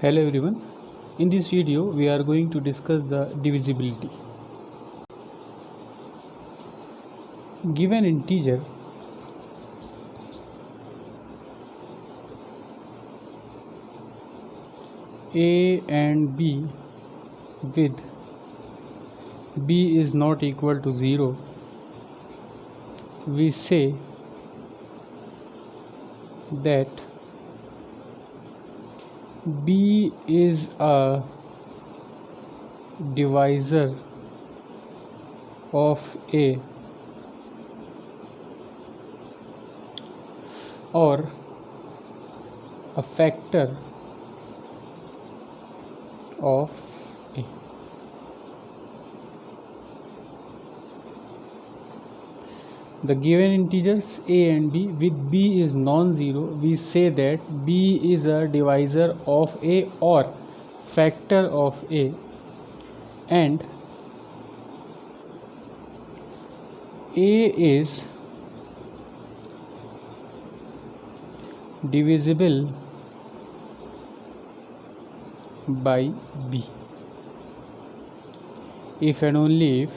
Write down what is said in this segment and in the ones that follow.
Hello everyone. In this video we are going to discuss the divisibility. Given integer a and b with b is not equal to 0, we say that b is a divisor of a or a factor of a. The given integers a and b with b is non-zero, we say that b is a divisor of a or factor of a, and a is divisible by b if and only if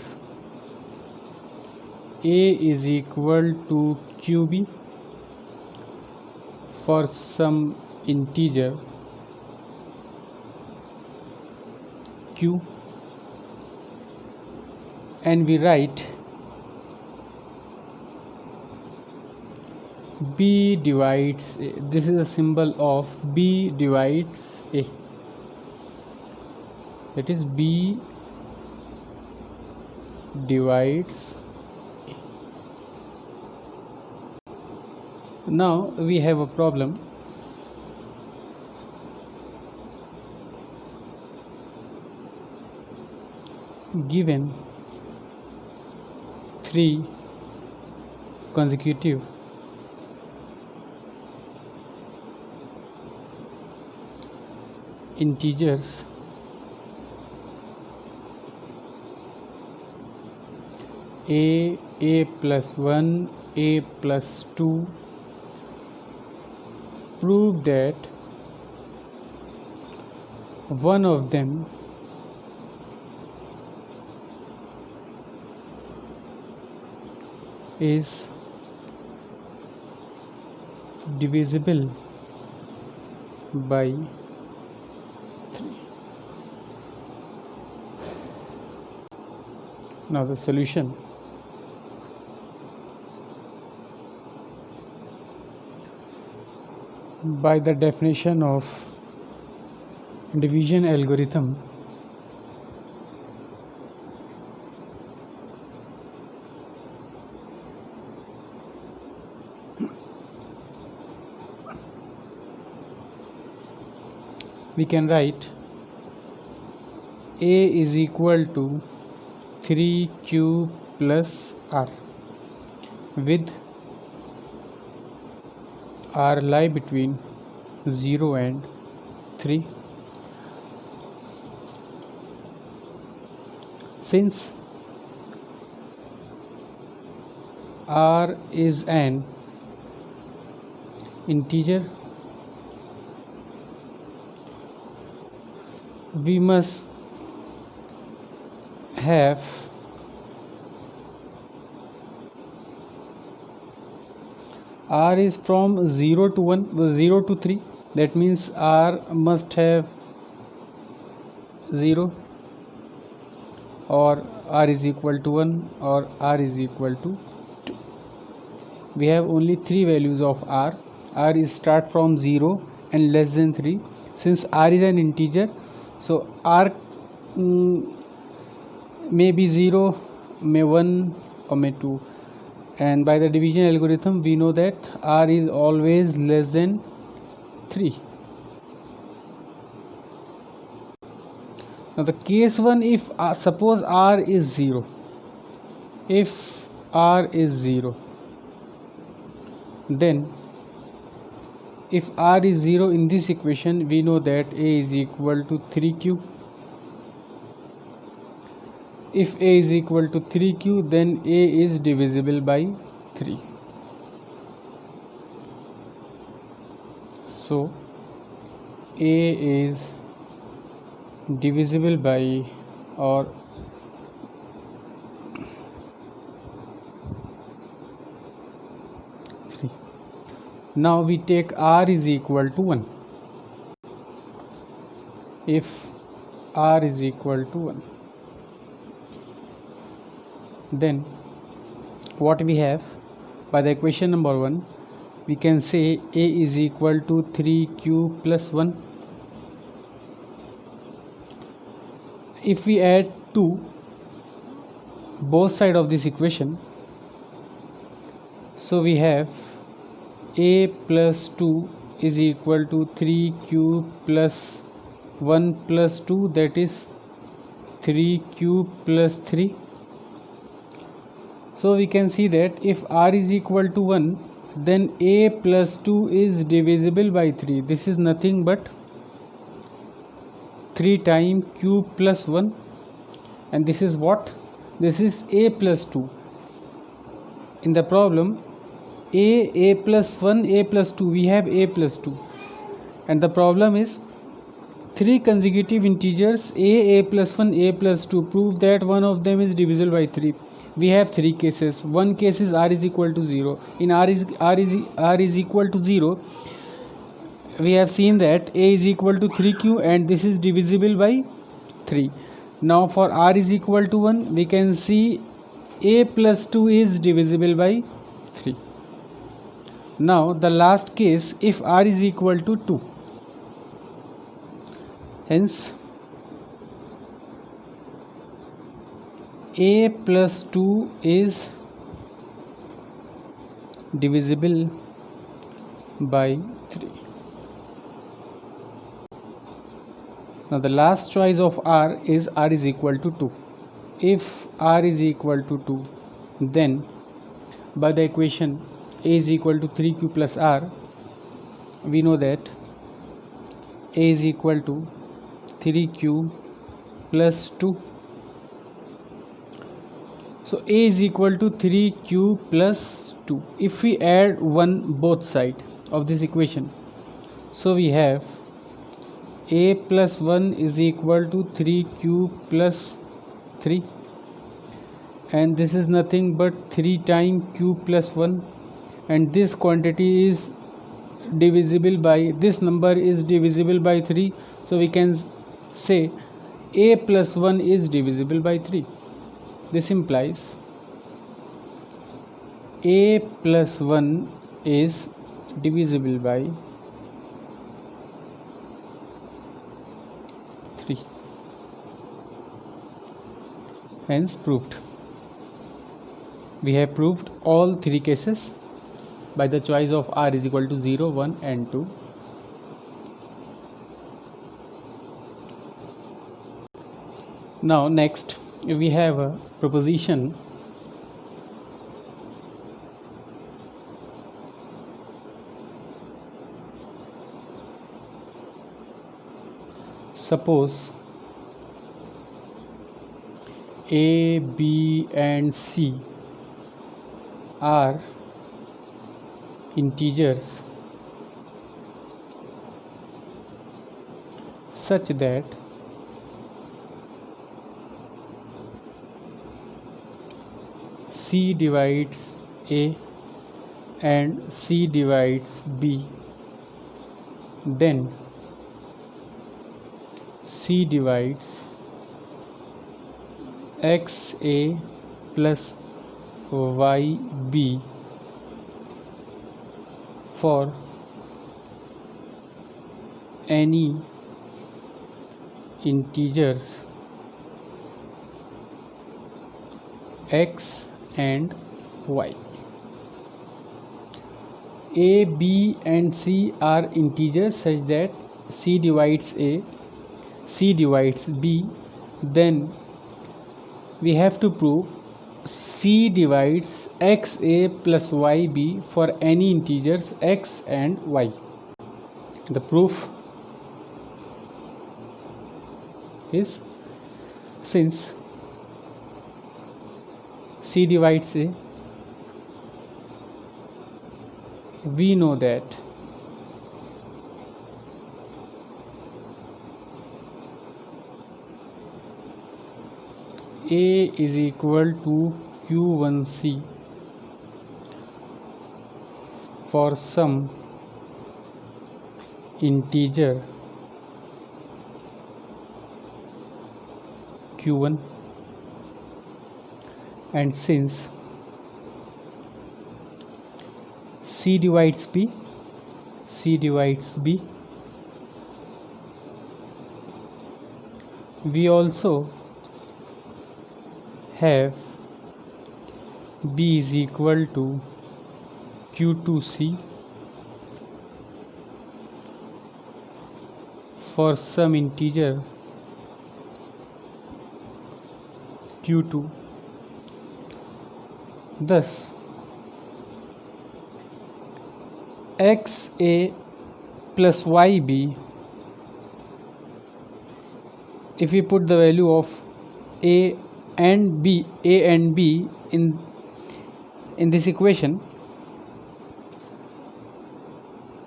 a is equal to qb for some integer q, and we write b divides a. This is a symbol of b divides a, that is b divides a. Now we have a problem. Given 3 consecutive integers a plus 1, a plus 2, prove that one of them is divisible by 3. Now the solution. By the definition of division algorithm, we can write a is equal to 3q plus r, with r lie between 0 and 3. Since r is an integer, we must have r is from 0 to 1, 0 to 3, that means r must have 0, or r is equal to 1, or r is equal to 2. We have only 3 values of r. R is start from 0 and less than 3. Since r is an integer, so r may be 0, may 1, or may 2. And by the division algorithm we know that r is always less than 3. Now the case 1, if suppose r is 0, if r is 0, then if r is 0 in this equation, we know that a is equal to 3q. If a is equal to 3q, then a is divisible by 3. So A is divisible by or now we take r is equal to 1. If r is equal to 1, then what we have by the equation number 1, we can say a is equal to 3q plus 1. If we add 2 both sides of this equation, so we have a plus 2 is equal to 3q plus 1 plus 2, that is 3q plus 3. So we can see that if r is equal to 1, then a plus 2 is divisible by 3. This is nothing but 3 times q plus 1, and this is what? This is a plus 2. In the problem a plus 1, a plus 2, we have a plus 2, and the problem is 3 consecutive integers a plus 1, a plus 2. Prove that one of them is divisible by 3. We have 3 cases. One case is r is equal to 0. In r is equal to 0, we have seen that a is equal to 3q and this is divisible by 3. Now for r is equal to 1, we can see a plus 2 is divisible by 3. Now the last case, if r is equal to 2, hence a plus 2 is divisible by 3. Now the last choice of r is equal to 2. If r is equal to 2, then by the equation a is equal to 3q plus r, we know that a is equal to 3q plus 2. So a is equal to 3q plus 2. If we add 1 both sides of this equation, so we have a plus 1 is equal to 3q plus 3, and this is nothing but 3 times q plus 1, and this quantity is divisible by, this number is divisible by 3, so we can say a plus 1 is divisible by 3. This implies a plus 1 is divisible by 3. Hence proved. We have proved all 3 cases by the choice of r is equal to 0, 1 and 2. Now next we have a proposition. Suppose a, b and c are integers such that c divides a and c divides b, then c divides xa plus yb for any integers x and y. A, b and c are integers such that c divides a, c divides b, then we have to prove c divides xa plus yb for any integers x and y. The proof is, since c divides a, we know that A is equal to Q1C for some integer Q1, and since C divides B, we also have B is equal to Q2C for some integer Q2. Thus, XA plus YB, if we put the value of A and B in this equation,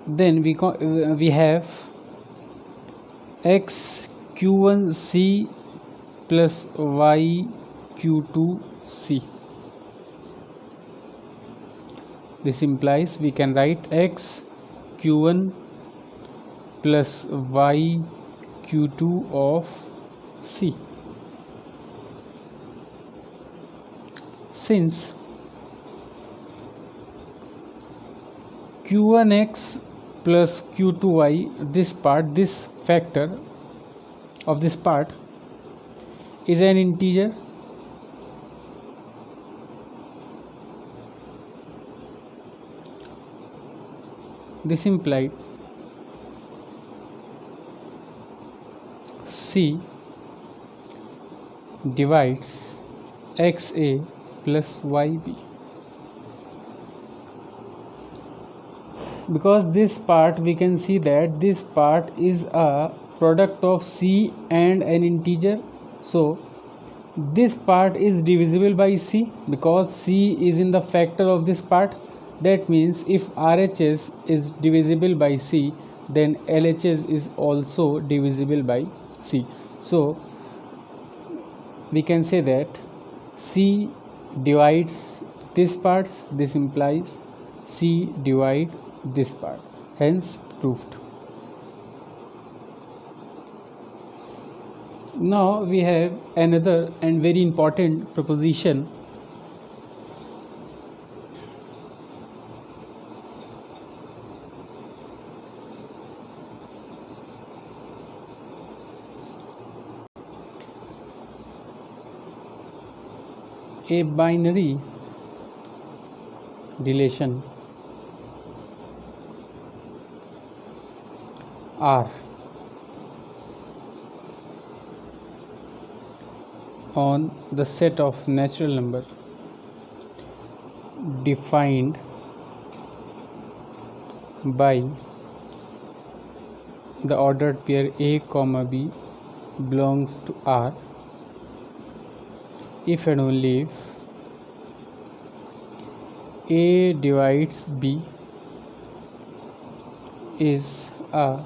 then we have X Q1C plus Y Q2C. This implies we can write X Q1 plus Y Q2 of C. Since Q1X plus Q2Y, this factor of this part is an integer, this implied C divides XA plus YB, because this part, we can see that this part is a product of C and an integer, so this part is divisible by C because C is in the factor of this part. That means if RHS is divisible by C, then LHS is also divisible by C. So we can say that C divides this part, this implies C divide this part, hence proved. Now we have another and very important proposition. A binary relation R on the set of natural number defined by the ordered pair A comma B belongs to R if and only if A divides B is a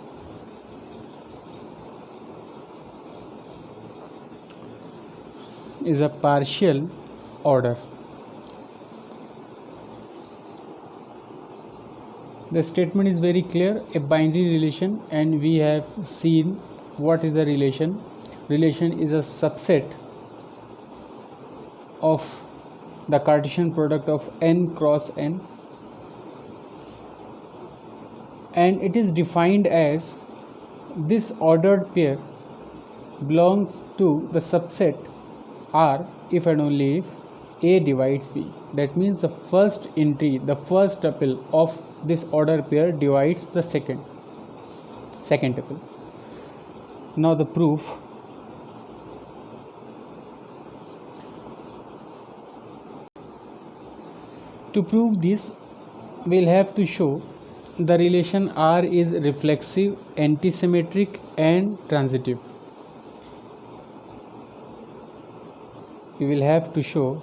partial order. The statement is very clear, a binary relation, and we have seen what is the relation. Relation is a subset of the Cartesian product of n cross n, and it is defined as this ordered pair belongs to the subset R if and only if A divides B. That means the first entry, the first tuple of this ordered pair divides the second tuple. Now the proof. To prove this, we'll have to show the relation R is reflexive, antisymmetric and transitive. We will have to show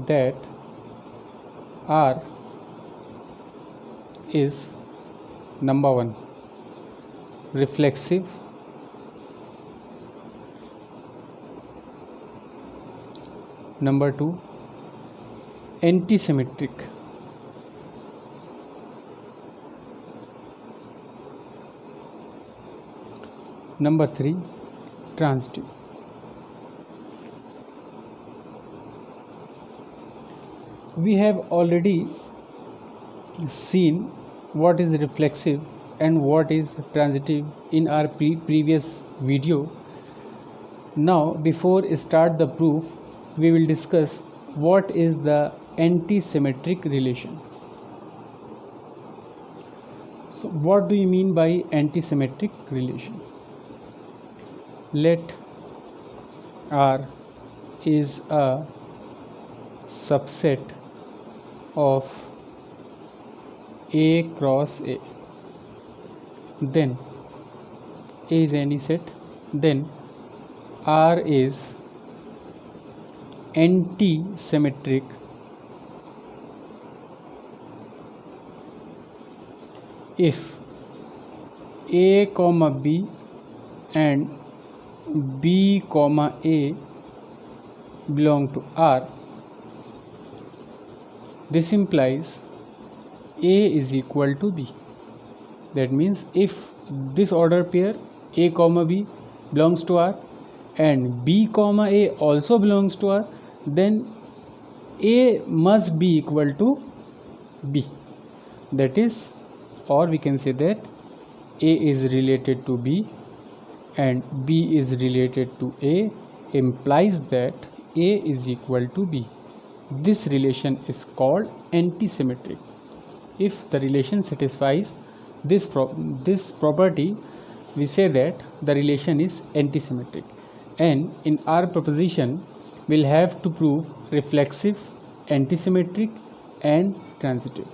that R is number one, reflexive, Number 2, antisymmetric. Number 3, transitive. We have already seen what is reflexive and what is transitive in our previous video. Now, before start the proof, we will discuss what is the antisymmetric relation. So, what do you mean by antisymmetric relation? Let R is a subset of A cross A. Then A is any set. Then R is anti-symmetric if A comma B and B comma A belong to R. This implies A is equal to B. That means if this order pair A comma B belongs to R and B comma A also belongs to R, then A must be equal to B. That is, or we can say that A is related to B and B is related to A implies that A is equal to B. This relation is called antisymmetric. If the relation satisfies this property, we say that the relation is antisymmetric. And in our proposition, we'll have to prove reflexive, antisymmetric, and transitive.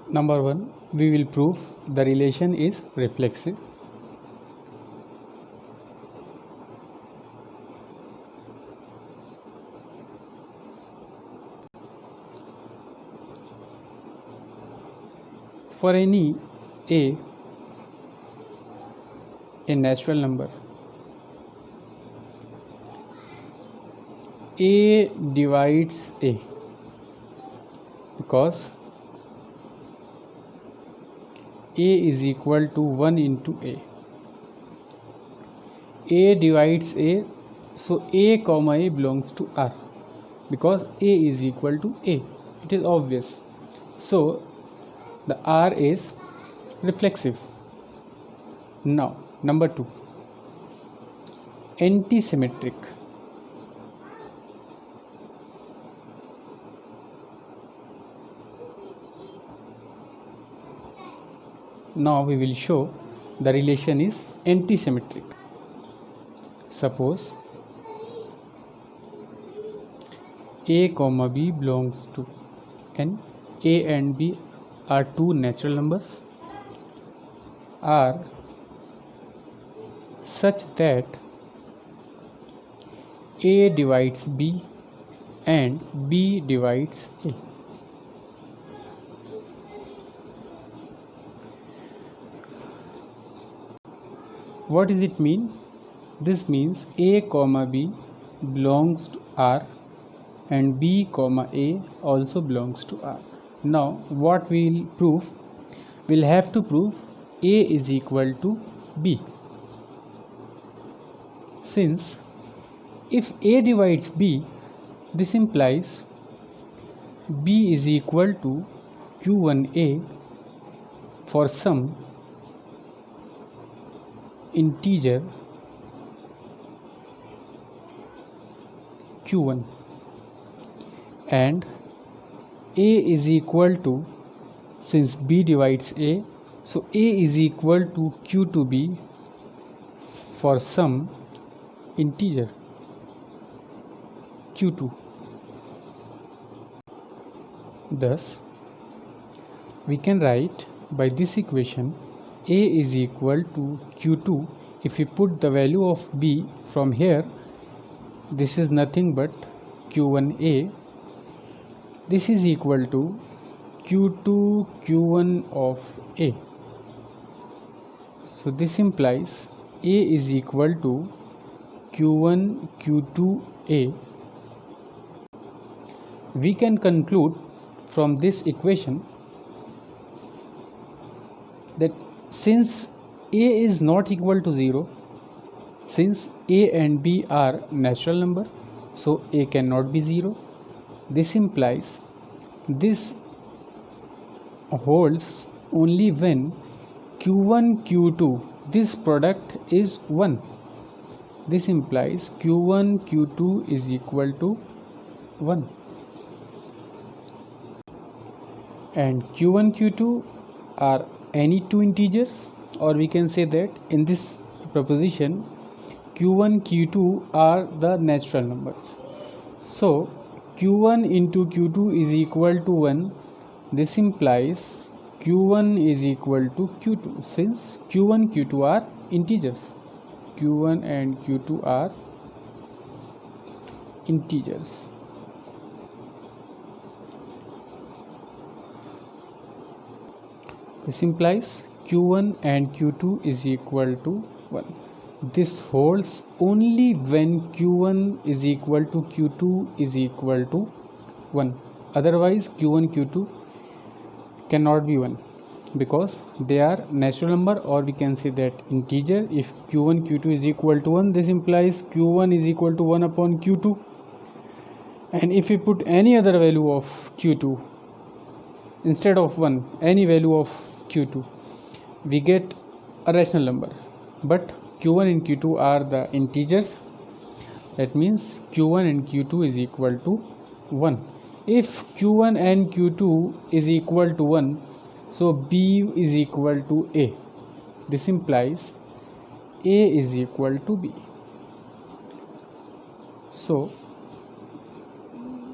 Number 1, we will prove the relation is reflexive. For any A natural number, A divides A because A is equal to 1 into A. A divides A, so A comma A belongs to R because A is equal to A. It is obvious. So the R is reflexive. Now, number 2, antisymmetric. Now we will show the relation is antisymmetric. Suppose A comma B belongs to N. A and B are two natural numbers are such that A divides B and B divides A. What does it mean? This means A comma B belongs to R and B comma A also belongs to R. Now what we will prove? We'll have to prove A is equal to B. Since if A divides B, this implies B is equal to Q1A for some integer Q1 and A is equal to, since B divides A, so A is equal to Q2B for some integer Q2. Thus we can write by this equation A is equal to Q2. If we put the value of B from here, this is nothing but Q1A. This is equal to Q2 Q1 of A. So this implies A is equal to q1 q2a, we can conclude from this equation that since a is not equal to 0, since a and b are natural number, so a cannot be 0. This implies this holds only when q1 q2, this product is 1. This implies q1 q2 is equal to 1, and q1 q2 are any two integers, or we can say that in this proposition q1 q2 are the natural numbers. So q1 into q2 is equal to 1. This implies q1 is equal to q2, since q1 q2 are integers. q1 and q2 are integers. This implies q1 and q2 is equal to 1. This holds only when q1 is equal to q2 is equal to 1. Otherwise q1 q2 cannot be 1, because they are natural number, or we can say that integer. If q1 q2 is equal to 1, this implies q1 is equal to 1 upon q2, and if we put any other value of q2 instead of 1, any value of q2, we get a rational number. But q1 and q2 are the integers, that means q1 and q2 is equal to 1. If q1 and q2 is equal to 1, so b is equal to a. This implies a is equal to b. So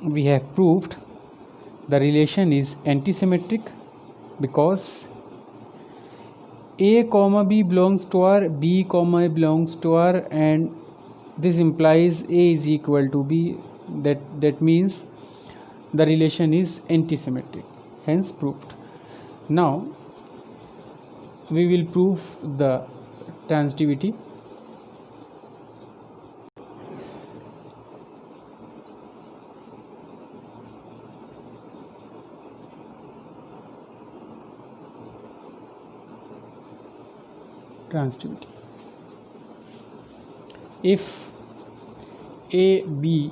we have proved the relation is antisymmetric, because a comma b belongs to R, b comma a belongs to R, and this implies a is equal to b. That means the relation is antisymmetric, hence proved. Now we will prove the transitivity. If a, b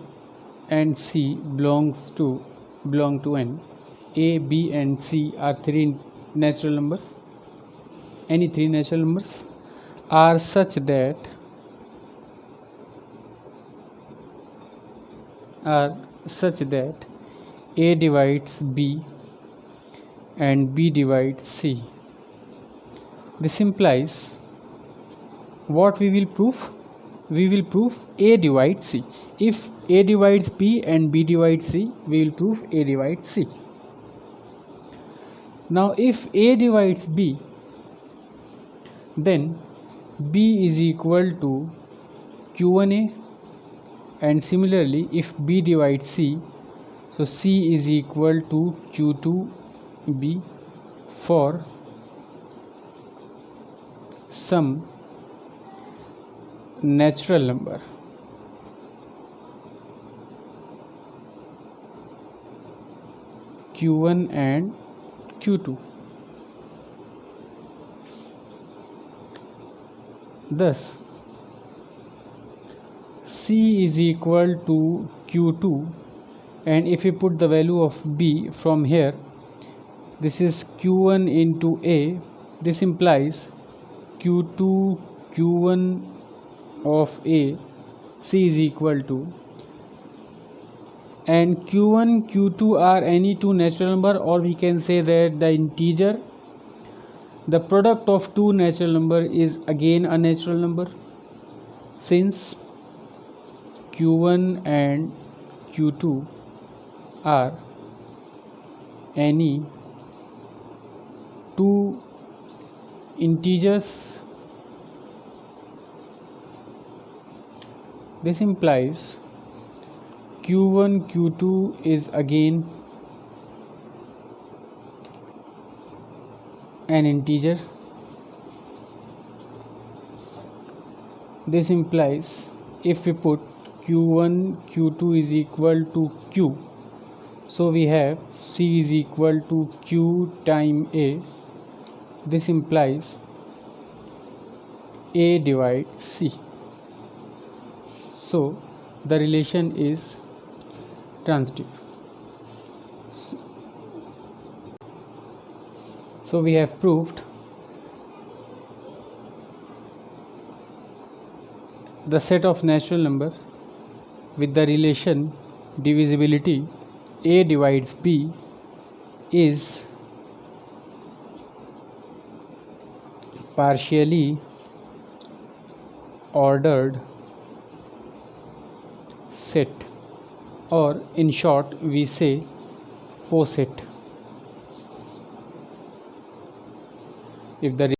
and c belong to n, a, b and c are three natural numbers, any three natural numbers are such that a divides b and b divides c. This implies what we will prove? We will prove a divides c. If a divides b and b divides c, we will prove a divides c. Now if a divides b, then b is equal to q1a, and similarly if b divides c, so c is equal to q2b for some natural number. q1 and q2. Thus c is equal to q2, and if we put the value of b from here, this is q1 into a. This implies q2 q1 of a, c is equal to, and q1 q2 are any two natural number, or we can say that the integer, the product of two natural number is again a natural number, since q1 and q2 are any two integers. This implies q1 q2 is again an integer. This implies if we put q1 q2 is equal to q, so we have c is equal to q time a. This implies a divides c, so the relation is transitive. So we have proved the set of natural number with the relation divisibility a divides b is partially ordered set, or in short we say poset. If the